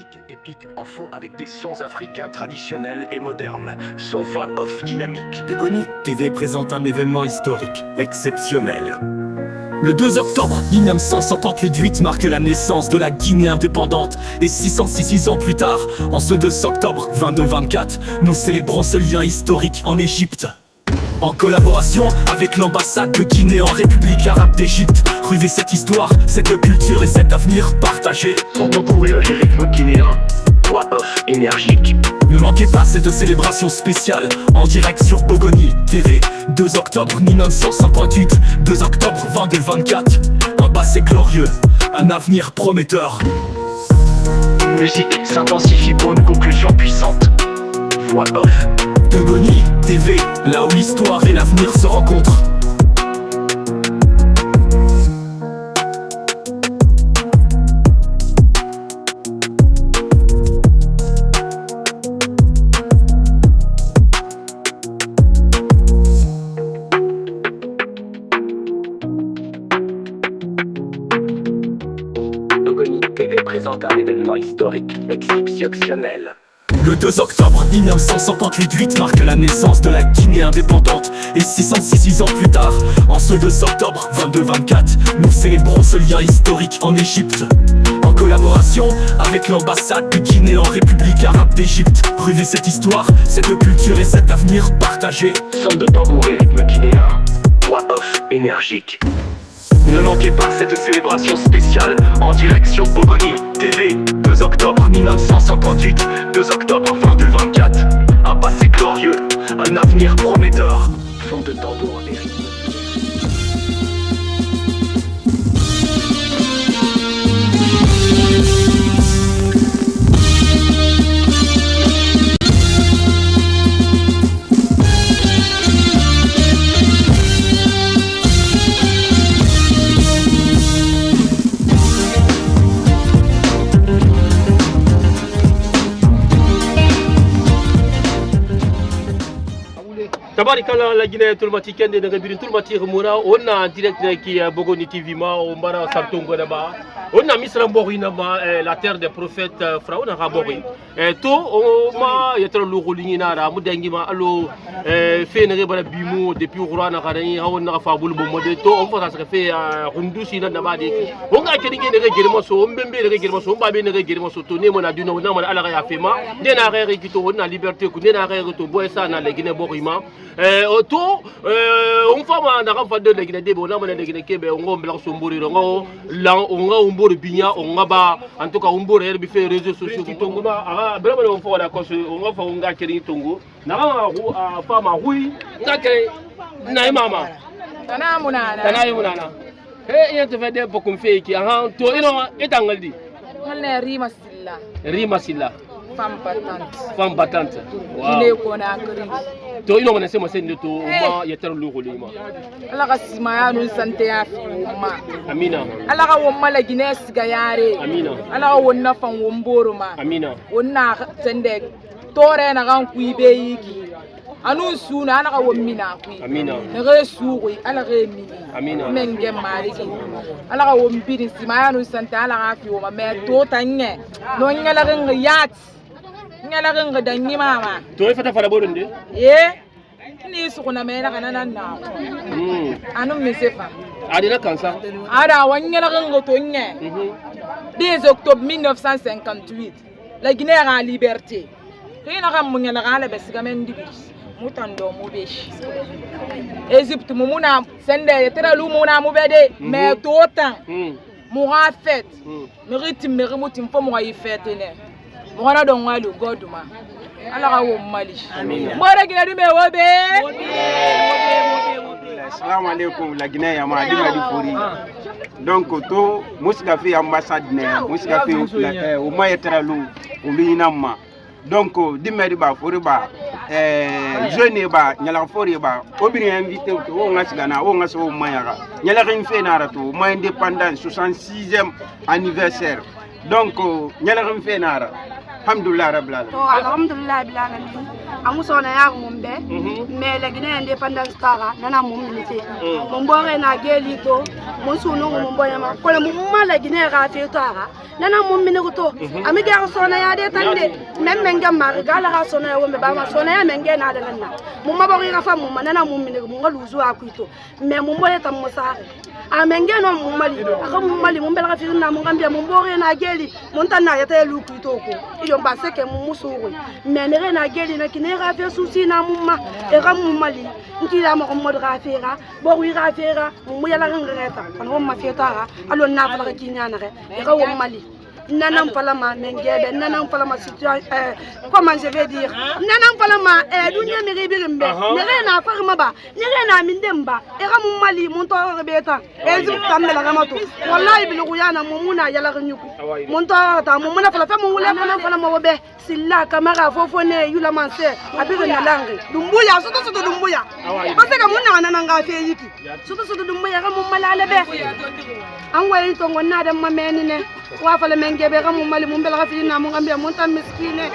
dramatique, épique, en fond avec des sons africains traditionnels et modernes. Son voix off dynamique. Begoni TV présente un événement historique, exceptionnel. Le 2 octobre 1958 marque la naissance de la Guinée indépendante. Et 606 ans plus tard, en ce 2 octobre 22-24, nous célébrons ce lien historique en Égypte. En collaboration avec l'ambassade de Guinée en République arabe d'Égypte. Revivez cette histoire, cette culture et cet avenir partagé. Pour découvrir les rythmes guinéens, voix off énergique. Ne manquez pas cette célébration spéciale en direct sur Begoni TV. 2 octobre 1958, 2 octobre 2024. Un passé glorieux, un avenir prometteur. Musique s'intensifie pour une conclusion puissante. Voix off. Begoni TV, là où l'histoire et l'avenir se rencontrent. Begoni TV présente un événement historique exceptionnel. Le 2 octobre 1958 marque la naissance de la Guinée indépendante. Et 606 ans plus tard, en ce 2 octobre 22-24, nous célébrons ce lien historique en Égypte. En collaboration avec l'ambassade de Guinée en République arabe d'Égypte. Revivez cette histoire, cette culture et cet avenir partagé. Son de tambour et rythme guinéen, voix off énergique. Ne manquez pas cette célébration spéciale en direct sur Begoni TV. 2 octobre 1958, 2 octobre 2024. Un passé glorieux, un avenir prometteur. Son de tambour et rythme. Tabarikala la Guinée tulmati kende daga birin tulmati rumuna onna direct ki Begoni TV ma o mbara sartongo na ba onna misra mbori na ma la terre des prophètes frauna rabori to o ma yatra lu golini na ra mudangi ma allo fe na bara bimu depuis qur'ana garani ha wonna fa bul bo mode to on fa sa fe rundusi na ma de on ga kedi ngene ga girma so mbembe ga girma so mbabe na ga girma so to ne mona dino na mona ala ga ya fe ma de na ga ki to wonna liberté ku de na ga to boy sa na la Guinée borima to on fama na kan fande de Guinée debo na mona de Guinée kebe on bla so mbori rongo la on ga mbori binya on ga ba en tout cas on mbori herbi fait réseaux sociaux ki tongo ma aga bla bla on fa da ko so on ga fa on ga keri tongo na ga fama hui na ke na mama Tana munana. tana munana he yente fe de bokum fe ki aha to ino etangaldi Halle rima silla. rima silla Femme battante. wow Guinée Conakry. to ino mona sema sende to ma yetar lu golima Ala ka sima ya nun sante ya fi umma. amina Ala ka womma la Guinée siga yare. amina Ala ka wonna fan womboro ma. amina Wonna sende tore na kan kuibe yiki. Anun suna ala ka wommina kui. amina Nere suuri ala ka mi. amina Menge mariki. Ala ka wombiri sima ya nun sante ala ka fi umma me to tanye. No nyala ring yat. Nyala ring danyi mama. to e fata fara bodonde Ni sukuna mena kana na. Anu misefa. adina kansa Ada wanyala ring tonye. 10 octobre 1958. La Guinée a la liberté. Rien à munyala gala besigamen dibis. Mutando mubeshi. Égypte mumuna sende tera lu muna mubede mais totan. Moura fête. Mérite mérimutim fo moura fête ne. Moura don walu goduma. Ala ka wo mali. Mora Guinée du me wobe. Assalamu alaikum la Guinée ya ma di fori. Donc to musika fi ambassade ne musika fi o mayetra lu o linamma. Donc dimedi ba fori ba jeune ba nyala fori ba obiri invité to o ngasigana o ngaso mayara nyala rin fe na rato ma indépendance 66e anniversaire. Donc nyala rin fe na ra alhamdulillah rabbil alamin. Alhamdulillah bil alamin. Amuso na ya mumbe mais la Guinée indépendance kara nana mumilité. Mombore na gelito mon sunu mon boya ma ko mo mala Guinée ga fi to ara nana mo mine ko to ami ga sona ya de tande même menga ma ga la ga sona ya wo me ba ma sona ya menge na da nanna mo ma ba ga fa mo nana mo mine mo ga luzu akuito mais mo boya tam mo sa a menge no mo mali aka mo mali mo bela ga fi na mo ngambia mo bore na geli mo ntana ya ta lu kuito ko iyo ba se ke mo musuru mais ne na geli na kine ga fi susi na mo ma e ga mo mali nkila mo mo ga fi ga bo wi ga fi ga mo ya la ngata on ma fi ta alo na fa ga kinyana ga e ga wo mali nanam palama mengebe nanam palama situation comment je vais dire nanam palama dunya mi ribirmbe nere na farma ba nere na mindemba e ga mum mali mun to rebeta e zum tamela ga matu wallahi bil quyana mumuna yala gnyuku mun to ta mumuna fala fa mun wala fala fala mo be silla kamera fofo ne yula manse abire na langue dumbuya soto dumbuya parce que mun na nanga fe yiki soto dumbuya ga mum malale be an wayi to ngonna da mameni ne wa fala mengebe ga mum mali mum bela ga fina mum ngambia mun tam miskine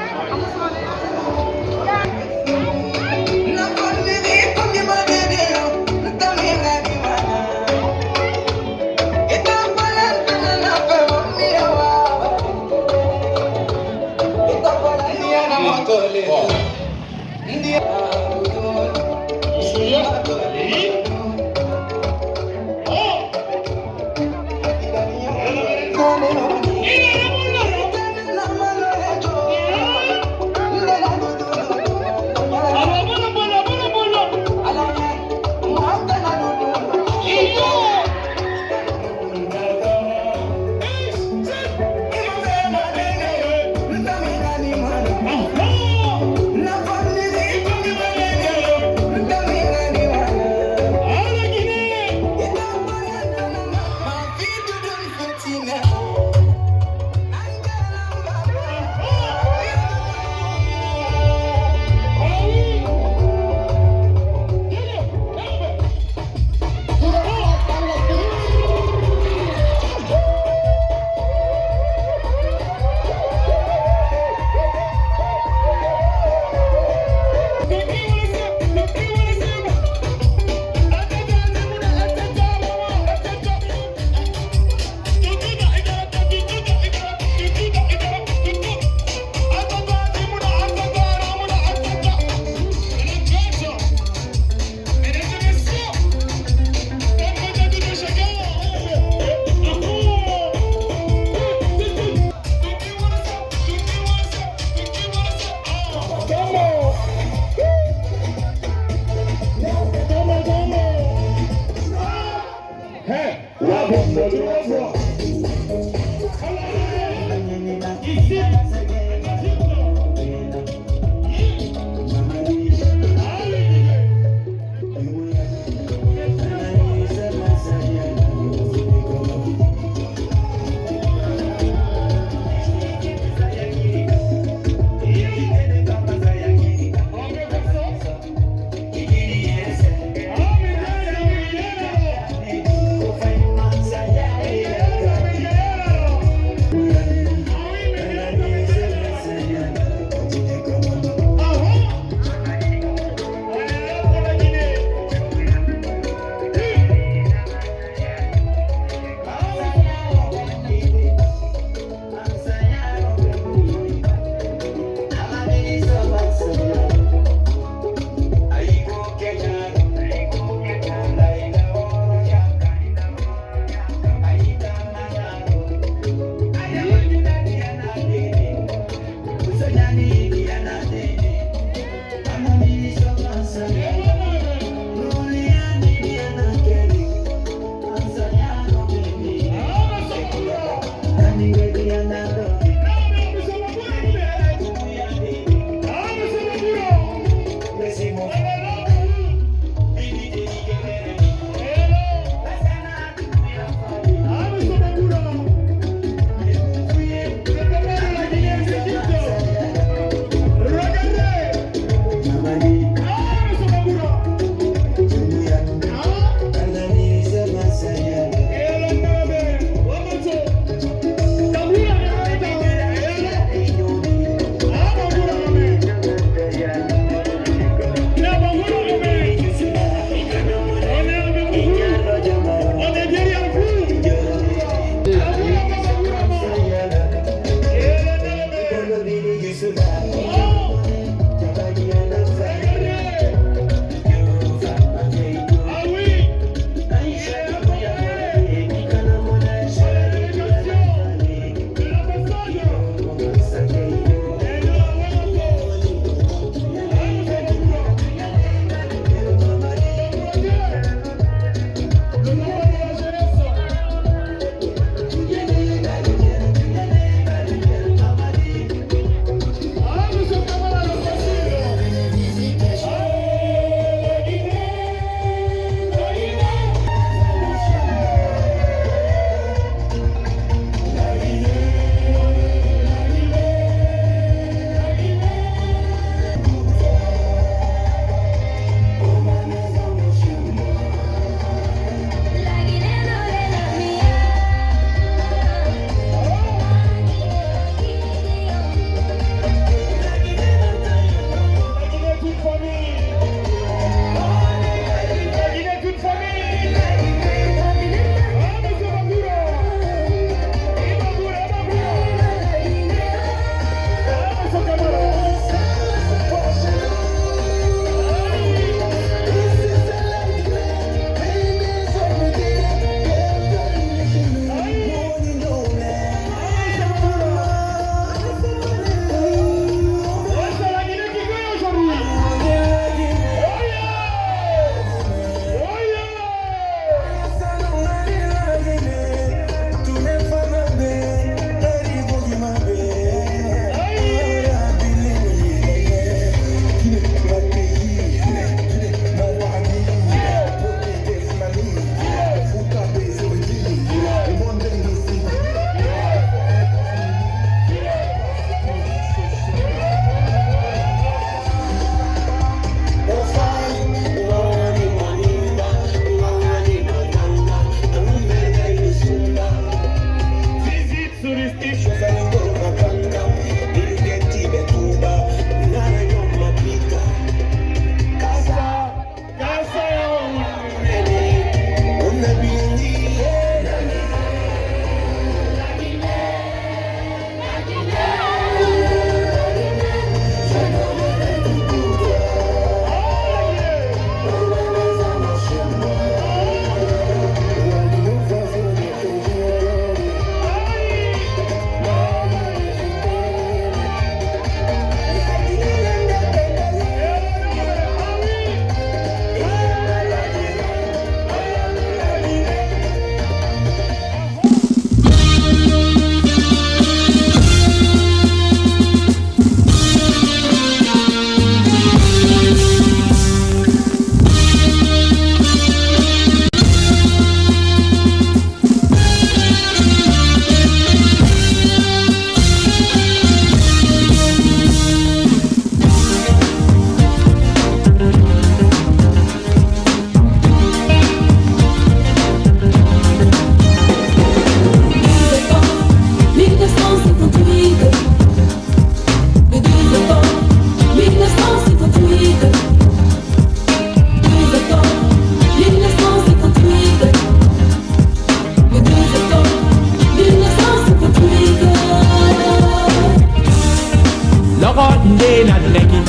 na negi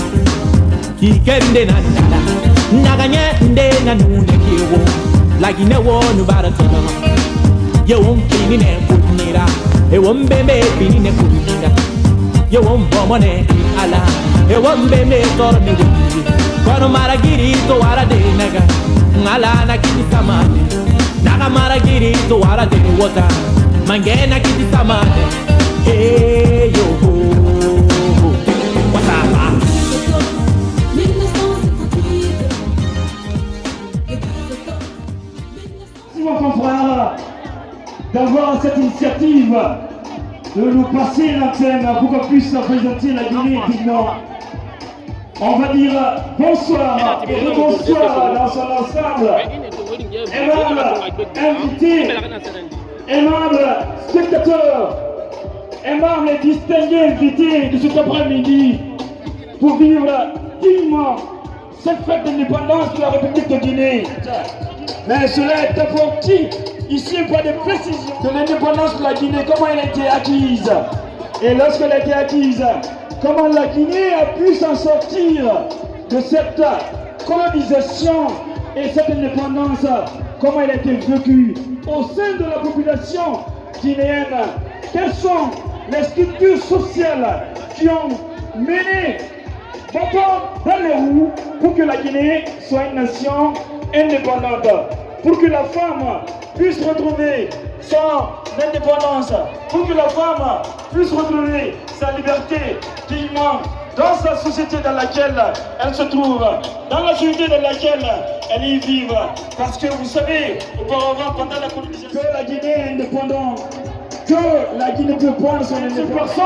kikende na dada naganye nde na nuneki wo lagine wo nu baratana ye won kini ne kunira e won bembe bini ne kunira ye won bomone ala e won bembe torne wudi kono maragiri to wara de naga ngala na kiti samane naga maragiri to wara de wota mangena kiti samane hey yo what's up Mon confrère, d'avoir cette initiative de nous passer l'antenne pour qu'on puisse présenter la Guinée dignement. On va dire bonsoir et bonsoir dans son ensemble. Aimables invités, aimables spectateurs, aimables et distingués invités de cet après-midi pour vivre dignement cette fête d'indépendance de la République de Guinée. Mais cela est apporté ici par des précisions de l'indépendance de la Guinée, comment elle a été acquise. Et lorsqu'elle a été acquise, comment la Guinée a pu s'en sortir de cette colonisation et cette indépendance, comment elle a été vécue au sein de la population guinéenne. Quelles sont les structures sociales qui ont mené dans les roues pour que la Guinée soit une nation indépendante, pour que la femme puisse retrouver son indépendance, pour que la femme puisse retrouver sa liberté dignement dans sa société dans laquelle elle se trouve, dans la société dans laquelle elle y vit. Parce que vous savez, auparavant, pendant la colonisation, que la Guinée est indépendante, que la Guinée peut prendre son indépendance.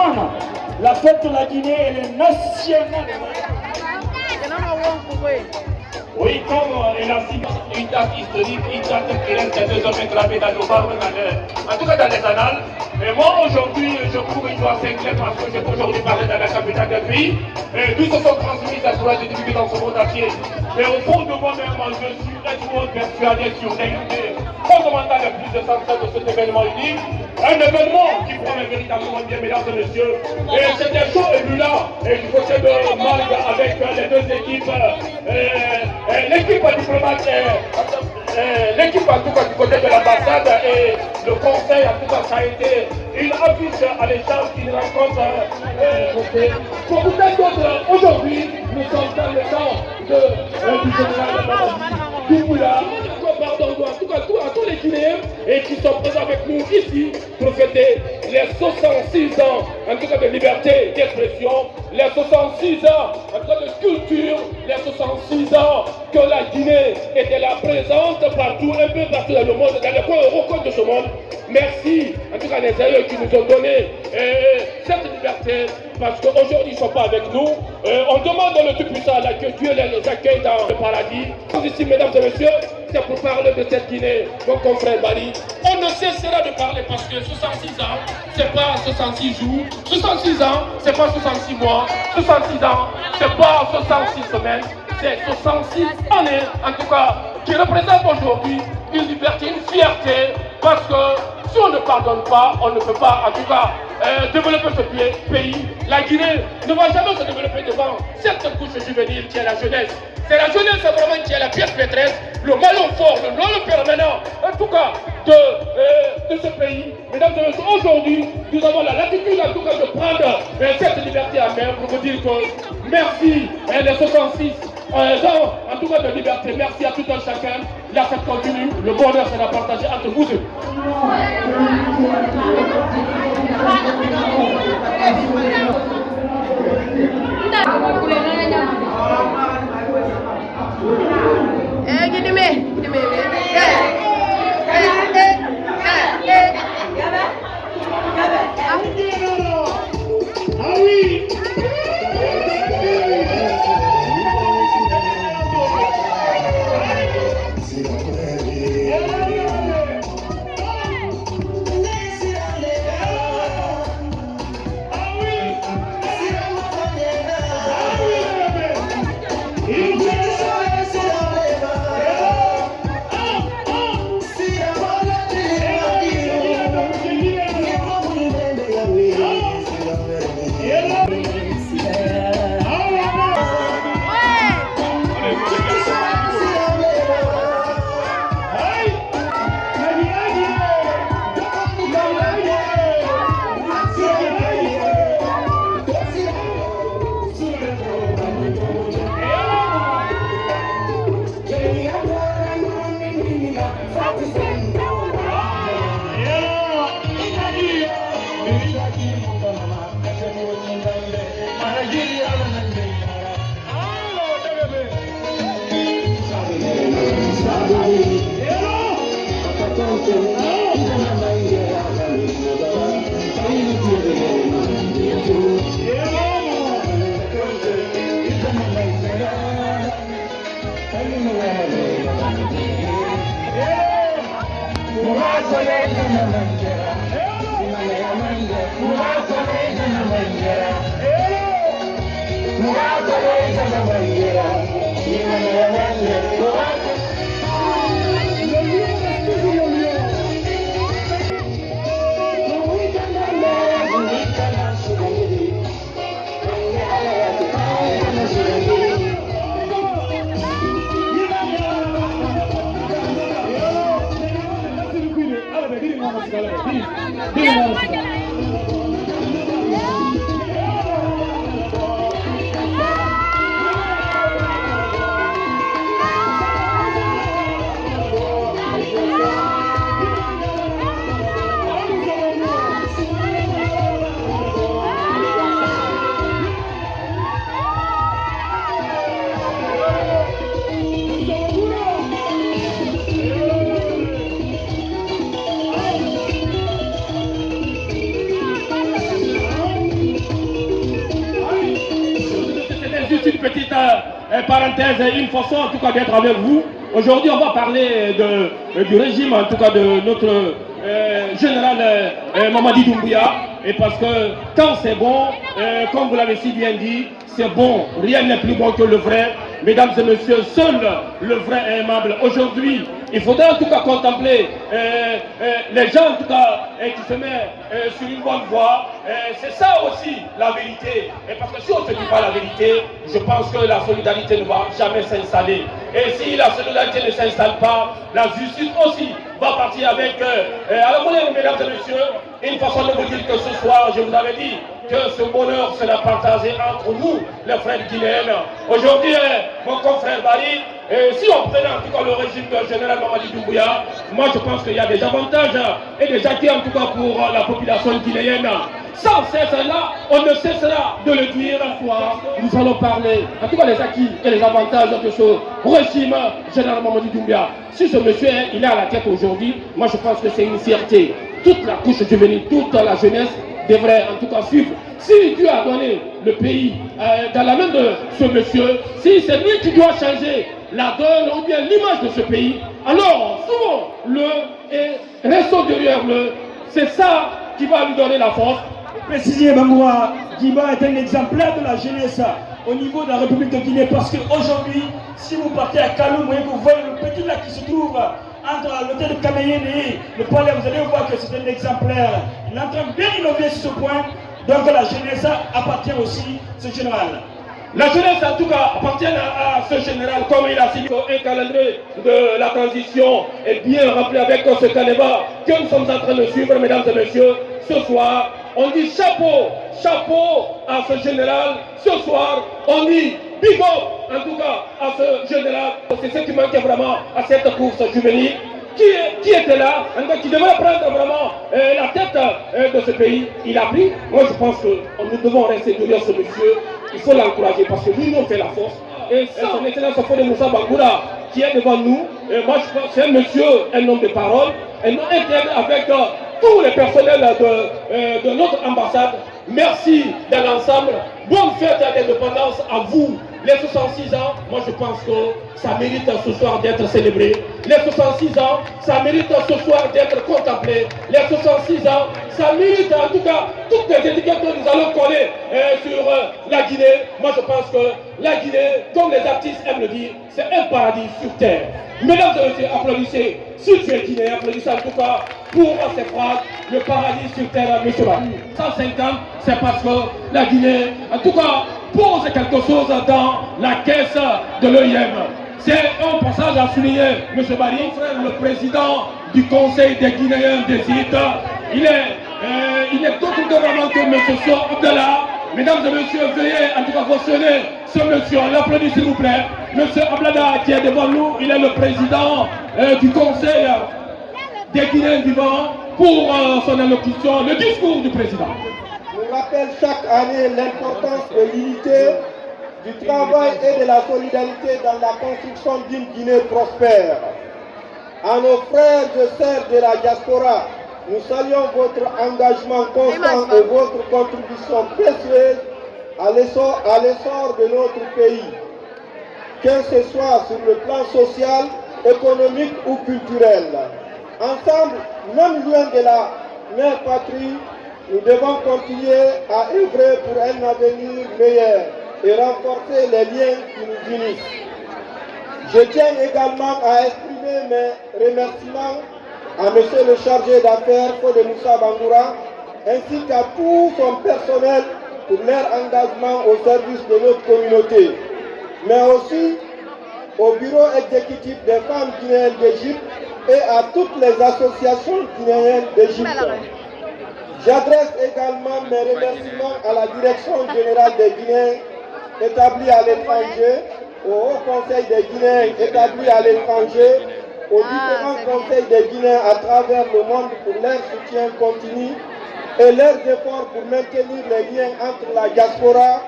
La fête de la Guinée, elle est nationale. Oui, comme elle a cité une date historique, une date qui reste désormais gravée dans nos barbes, en tout cas dans les annales. Mais moi aujourd'hui, je trouve qu'il doit s'éclairer parce que j'ai aujourd'hui parlé dans la capitale du pays. Et tous se sont transmis à travers des individus dans ce monde entier. Mais au fond de moi-même, je suis réellement persuadé sur l'unité fondamentale et plus essentielle de cet événement unique. Un événement qui promet véritablement bien, mesdames et messieurs. Et c'était chaud et vu là, et du côté de Malga avec les deux équipes. L'équipe diplomate, l'équipe en tout cas du côté de l'ambassade et le conseil en tout cas ça a été une affiche alléchante qui nous rencontre pour peut-être d'autres. Aujourd'hui, nous sommes dans le temps du général Doumbouya. Pardon, en tout cas à tous les Guinéens et qui sont présents avec nous ici pour fêter les 66 ans en tout cas de liberté d'expression, les 66 ans en tout cas de culture, les 66 ans que la Guinée était là présente partout, un peu partout dans le monde, dans les coins recoins de ce monde. Merci en tout cas les aïeux qui nous ont donné cette liberté parce qu'aujourd'hui ils ne sont pas avec nous. On demande le Tout-Puissant que Dieu les accueille dans le paradis. Ici mesdames et messieurs, c'est pour parler de cette Guinée, mon confrère Bali. On ne cessera de parler parce que 66 ans, c'est pas 66 jours, 66 ans, c'est pas 66 mois, 66 ans, c'est pas 66 semaines, c'est 66 années, en tout cas, qui représentent aujourd'hui une liberté, une fierté, parce que si on ne pardonne pas, on ne peut pas, en tout cas, développer ce pays. La Guinée ne va jamais se développer devant cette couche juvénile qui est la jeunesse. C'est la jeunesse vraiment qui est la pièce maîtresse, le maillon fort, le maillon permanent, en tout cas, de ce pays. Mesdames et messieurs, aujourd'hui, nous avons la latitude en tout cas de prendre cette liberté à main pour vous dire que merci les 66 ans, en tout cas de liberté. Merci à tout un chacun. La fête continue. Le bonheur sera partagé entre vous deux. Ah oui. Une petite parenthèse, une façon en tout cas d'être avec vous. Aujourd'hui, on va parler du régime, en tout cas de notre général Mamadi Doumbouya. Et parce que quand c'est bon, comme vous l'avez si bien dit, c'est bon. Rien n'est plus bon que le vrai. Mesdames et messieurs, seul le vrai est aimable. Aujourd'hui, il faudra en tout cas contempler les gens en tout cas qui se mettent sur une bonne voie. C'est ça aussi la vérité. Et parce que si on ne se dit pas la vérité, je pense que la solidarité ne va jamais s'installer. Et si la solidarité ne s'installe pas, la justice aussi va partir avec... alors, mesdames et messieurs, une façon de vous dire que ce soir, je vous avais dit que ce bonheur sera partagé entre nous, les frères guinéens. Aujourd'hui, mon confrère Barry, si on prenait en tout cas le régime du général Mamadi Doumbouya, moi je pense qu'il y a des avantages et des acquis en tout cas pour la population guinéenne. Sans cesse là, on ne cessera de le dire un soir. Nous allons parler, en tout cas les acquis et les avantages de ce régime général Mamadi Doumbouya. Si ce monsieur, il est à la tête aujourd'hui, moi je pense que c'est une fierté. Toute la couche juvénile, toute la jeunesse devrait en tout cas suivre. Si Dieu a donné le pays dans la main de ce monsieur, si c'est lui qui doit changer la donne ou bien l'image de ce pays, alors souvent le et restons derrière le, c'est ça qui va lui donner la force. Préciser, Bangoua, Djiba est un exemplaire de la jeunesse au niveau de la République de Guinée parce qu'aujourd'hui, si vous partez à Kaloum, vous voyez le petit lac qui se trouve entre l'hôtel de Kaméyenne et le palais, vous allez voir que c'est un exemplaire. Il est en train de bien innover sur ce point, donc la jeunesse appartient aussi à ce général. La jeunesse en tout cas appartient à ce général, comme il a signé un calendrier de la transition et bien rappelé avec ce canevas que nous sommes en train de suivre, mesdames et messieurs. Ce soir, on dit chapeau, chapeau à ce général. Ce soir, on dit big up en tout cas à ce général. C'est ce qui manquait vraiment à cette course juvénile. Qui était là, qui devait prendre vraiment la tête de ce pays. Il a pris. Moi je pense que nous devons rester derrière ce monsieur. Il faut l'encourager parce que l'union fait la force. Et son excellence Fode Moussa Bangoura qui est devant nous, moi je pense que c'est un monsieur, un homme de parole, un homme intègre avec tous les personnels de notre ambassade. Merci de l'ensemble. Bonne fête d'indépendance à vous. Les 66 ans, moi je pense que ça mérite ce soir d'être célébré. Les 66 ans, ça mérite ce soir d'être contemplé. Les 66 ans, ça mérite en tout cas toutes les étiquettes que nous allons coller sur la Guinée. Moi je pense que la Guinée, comme les artistes aiment le dire, c'est un paradis sur terre. Mesdames et messieurs, applaudissez. Si tu es Guinéen, applaudissez en tout cas pour ces phrases. Le paradis sur terre, monsieur Barry. 150, c'est parce que la Guinée, en tout cas, pose quelque chose dans la caisse de l'OIM. C'est un passage à souligner, monsieur Barry, le président du Conseil des Guinéens des îles. Il est d'autres gouvernements que monsieur So Abdallah. Mesdames et messieurs, veuillez en tout cas cautionner ce monsieur. On l'applaudit s'il vous plaît. Monsieur Ablada qui est devant nous, il est le président du Conseil des Guinéens vivants pour son allocution, le discours du président. Je rappelle chaque année l'importance de l'unité, du travail et de la solidarité dans la construction d'une Guinée prospère. À nos frères et sœurs de la diaspora, nous saluons votre engagement constant et votre contribution précieuse à l'essor de notre pays, que ce soit sur le plan social, économique ou culturel. Ensemble, même loin de la mère patrie, nous devons continuer à œuvrer pour un avenir meilleur et renforcer les liens qui nous unissent. Je tiens également à exprimer mes remerciements à M. le chargé d'affaires Fodé Moussa Bangoura ainsi qu'à tout son personnel pour leur engagement au service de notre communauté, mais aussi au bureau exécutif des femmes guinéennes d'Égypte et à toutes les associations guinéennes d'Égypte. J'adresse également mes remerciements à la Direction générale des Guinéens établie à l'étranger, au Haut Conseil des Guinéens établi à l'étranger, aux différents conseils des Guinéens à travers le monde pour leur soutien continu et leurs efforts pour maintenir les liens entre la diaspora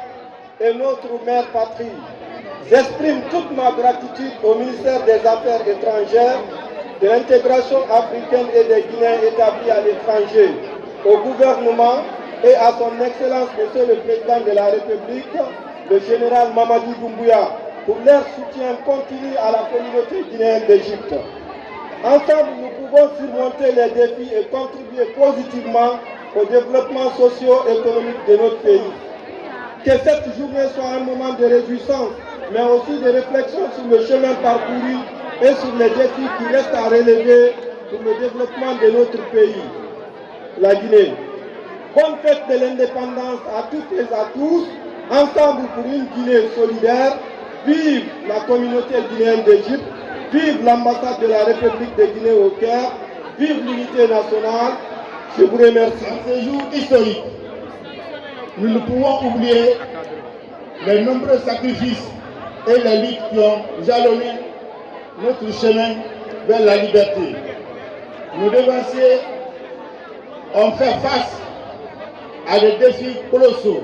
et notre mère patrie. J'exprime toute ma gratitude au ministère des Affaires étrangères, de l'intégration africaine et des Guinéens établis à l'étranger, au gouvernement et à son Excellence Monsieur le Président de la République, le général Mamadou Doumbouya, pour leur soutien continu à la communauté guinéenne d'Égypte. Ensemble, nous pouvons surmonter les défis et contribuer positivement au développement socio-économique de notre pays. Que cette journée soit un moment de réjouissance, mais aussi de réflexion sur le chemin parcouru et sur les défis qui restent à relever pour le développement de notre pays, la Guinée. Bonne fête de l'indépendance à toutes et à tous, ensemble pour une Guinée solidaire. Vive la communauté guinéenne d'Égypte, vive l'ambassade de la République de Guinée au Caire, vive l'unité nationale. Je vous remercie. En ce jour historique, nous ne pouvons oublier les nombreux sacrifices et les luttes qui ont jalonné notre chemin vers la liberté. Nos devanciers ont fait face à des défis colossaux.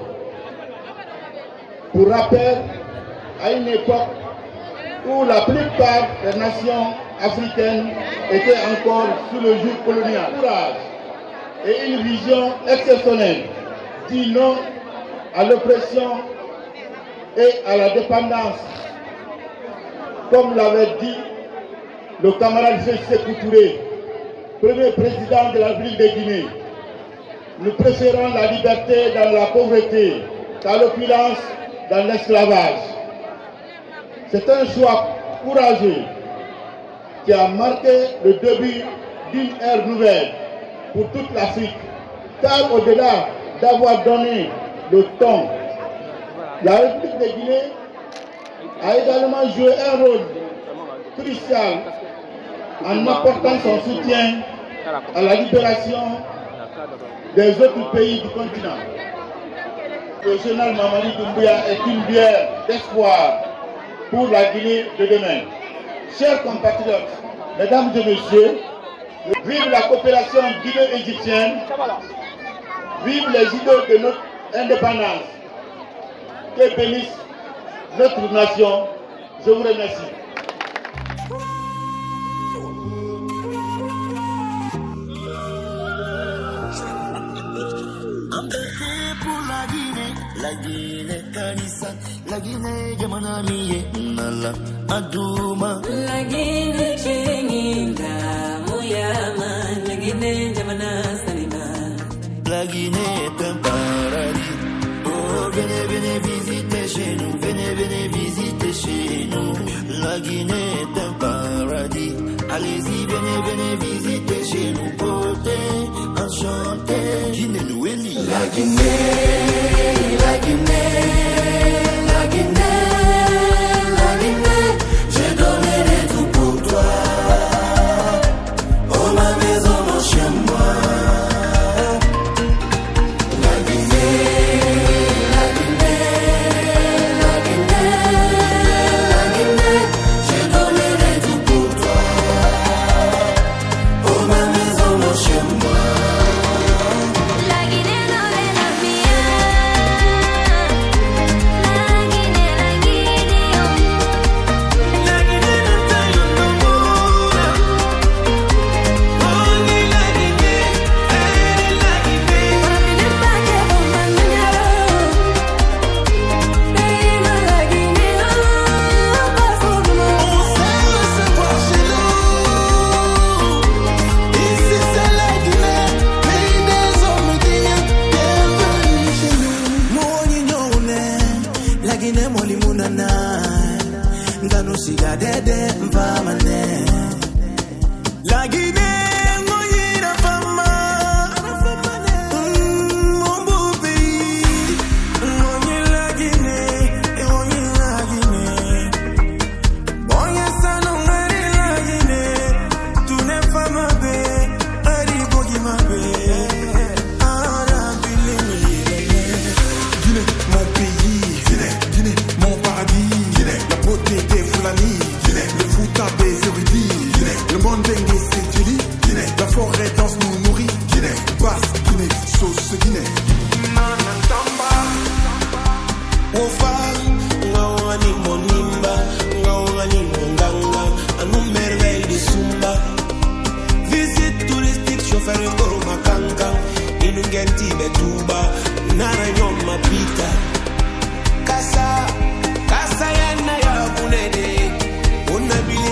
Pour rappel, à une époque où la plupart des nations africaines étaient encore sous le joug colonial. Courage et une vision exceptionnelle dit non à l'oppression et à la dépendance. Comme l'avait dit le camarade Sékou Touré, premier président de la République de Guinée, nous préférons la liberté dans la pauvreté qu'à l'opulence dans l'esclavage. C'est un choix courageux qui a marqué le début d'une ère nouvelle pour toute l'Afrique. Car au-delà d'avoir donné le ton, la République de Guinée a également joué un rôle crucial en apportant son soutien à la libération des autres pays du continent. Le général Mamadou Doumbouya est une bière d'espoir pour la Guinée de demain. Chers compatriotes, mesdames et messieurs, vive la coopération guinéo-égyptienne, vive les idées de notre indépendance, que bénisse notre nation. Je vous remercie. La Guinée Kanissa, la Guinée Yamanamiye, Nala Aduma. La Guinée Chéninga, Mouyama, la Guinée Yamana Salima. La Guinée est un paradis. Oh, venez, venez visiter chez nous, venez, venez visiter chez nous. La Guinée est un paradis. Allez-y, venez, venez visiter chez nous, beauté, enchanté. Guinée Nouéli. La Guinée, la Guinée, la Guinée, la Guinée, je donnerai tout pour toi. Oh ma maison, mon chez moi. La Guinée, la Guinée, la Guinée, la Guinée, je donnerai tout pour toi. Oh ma maison, mon chez moi. La Guinée, non est la mienne. siga dede mpamane. La Guinée, moyira fama. Mon beau pays, moye la Guinée, moye la Guinée. Moye sanongari la Guinée, tu n'es pas ma bé, ari bogi ma bé. Guinée, mon pays, Guinée, mon paradis, la beauté des Fulani, le Fouta des érudits, le monde dengue c'est Djili, la forêt danse nous nourrit, basse Guinée, sauce Guinée. Nanantamba, Ofa, Ngawani Monimba, Ngawani Monganga, Anou merveille de Sumba. Visite touristique, chauffeur Ngoro Makanga, Inungenti Betuba.